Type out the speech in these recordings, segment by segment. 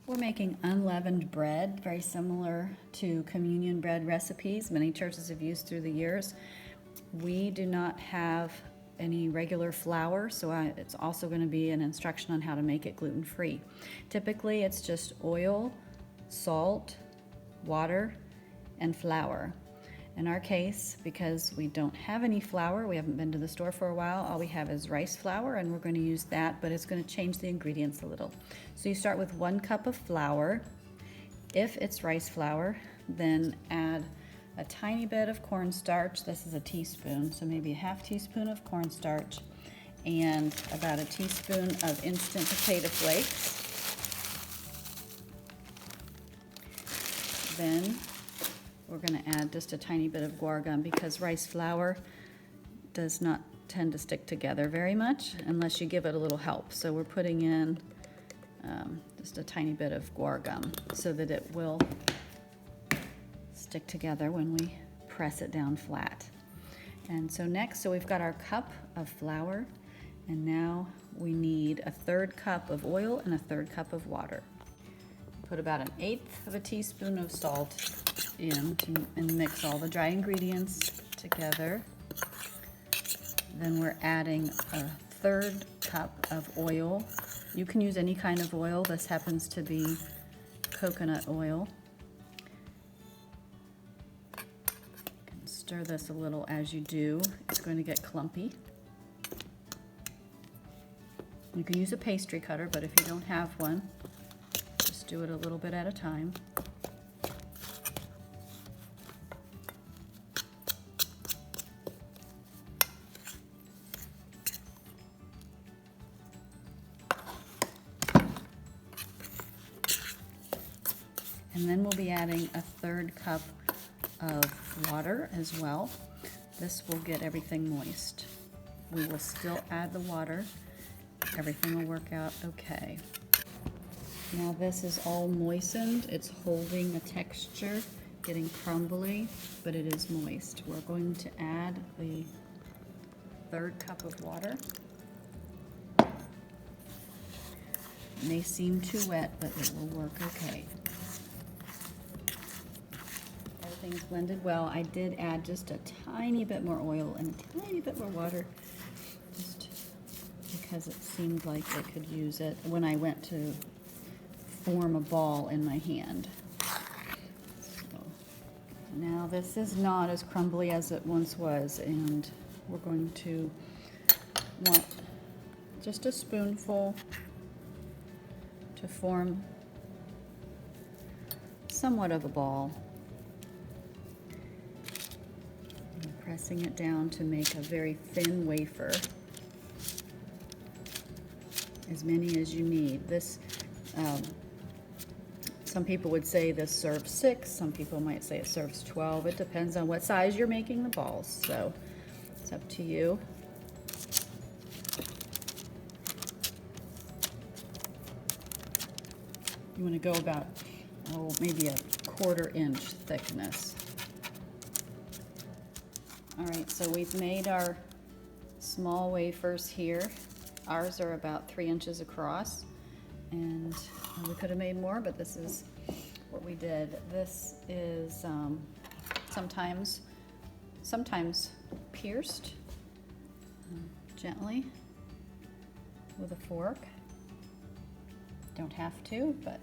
We're making unleavened bread, very similar to communion bread recipes many churches have used through the years. We do not have any regular flour, so it's also going to be an instruction on how to make it gluten-free. Typically, it's just oil, salt, water, and flour. In our case, because we don't have any flour, we haven't been to the store for a while, all we have is rice flour, and we're going to use that, but it's going to change the ingredients a little. So you start with 1 cup of flour. If it's rice flour, then add a tiny bit of cornstarch. This is a teaspoon, so maybe a half teaspoon of cornstarch and about a teaspoon of instant potato flakes. Then we're going to add just a tiny bit of guar gum because rice flour does not tend to stick together very much unless you give it a little help. So we're putting in just a tiny bit of guar gum so that it will stick together when we press it down flat. And so next, so we've got our cup of flour, and now we need a 1/3 cup of oil and a 1/3 cup of water. Put about 1/8 of a teaspoon of salt in and mix all the dry ingredients together. Then we're adding a 1/3 cup of oil. You can use any kind of oil. This happens to be coconut oil. You can stir this a little as you do. It's going to get clumpy. You can use a pastry cutter, but if you don't have one, just do it a little bit at a time. And then we'll be adding a 1/3 cup of water as well. This will get everything moist. We will still add the water. Everything will work out okay. Now this is all moistened. It's holding a texture, getting crumbly, but it is moist. We're going to add the 1/3 cup of water. It may seem too wet, but it will work okay. Everything's blended well. I did add just a tiny bit more oil and a tiny bit more water, just because it seemed like I could use it when I went to form a ball in my hand. So now this is not as crumbly as it once was, and we're going to want just a spoonful to form somewhat of a ball. And pressing it down to make a very thin wafer, as many as you need. This some people would say this serves 6, some people might say it serves 12. It depends on what size you're making the balls, so it's up to you. You want to go about, maybe a 1/4 inch thickness. All right, so we've made our small wafers here. Ours are about 3 inches across, and we could have made more, but this is what we did. This is sometimes pierced gently with a fork. Don't have to, but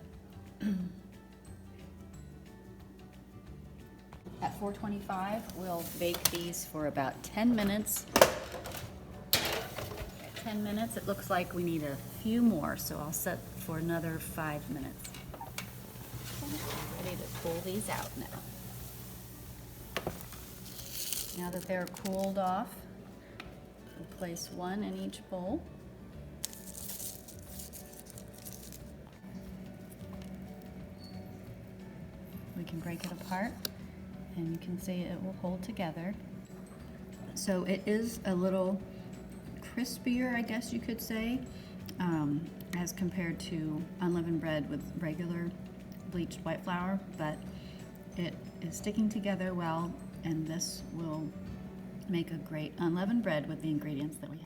at 425, we'll bake these for about 10 minutes. At 10 minutes, it looks like we need a few more, so I'll set for another 5 minutes. Ready to pull these out now. Now that they're cooled off, we'll place one in each bowl. We can break it apart, and you can see it will hold together. So it is a little crispier, I guess you could say, as compared to unleavened bread with regular bleached white flour, but it is sticking together well, and this will make a great unleavened bread with the ingredients that we have.